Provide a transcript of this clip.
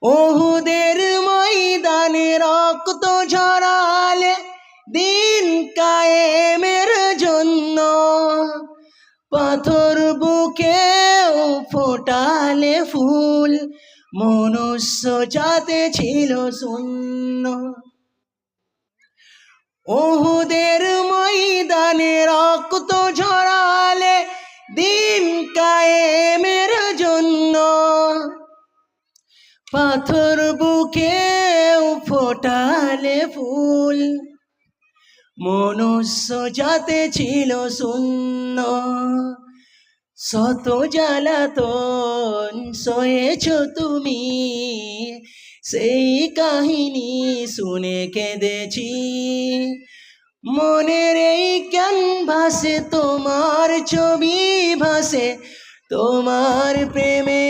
ওহুদের ময়দানে রক্ত ঝরালে দিন কায়েমের জন্য, পাথর বুকেও ফোটালে ফুল, মনুষ্য জাতে ছিল শূন্য। ওহুদের ময়দানে রক্ত ঝরালে দিন কায়েমের জন্য, পাথর বুকেও ফোটালে ফুল, মনুষ্য জাতে ছিল শূন্য। শত জ্বালাতন সয়েছ তুমি, সেই কাহিনী শুনে কেঁদেছি। মনের এই ক্যানভাসে তোমার ছবি ভাসে, তোমার প্রেমে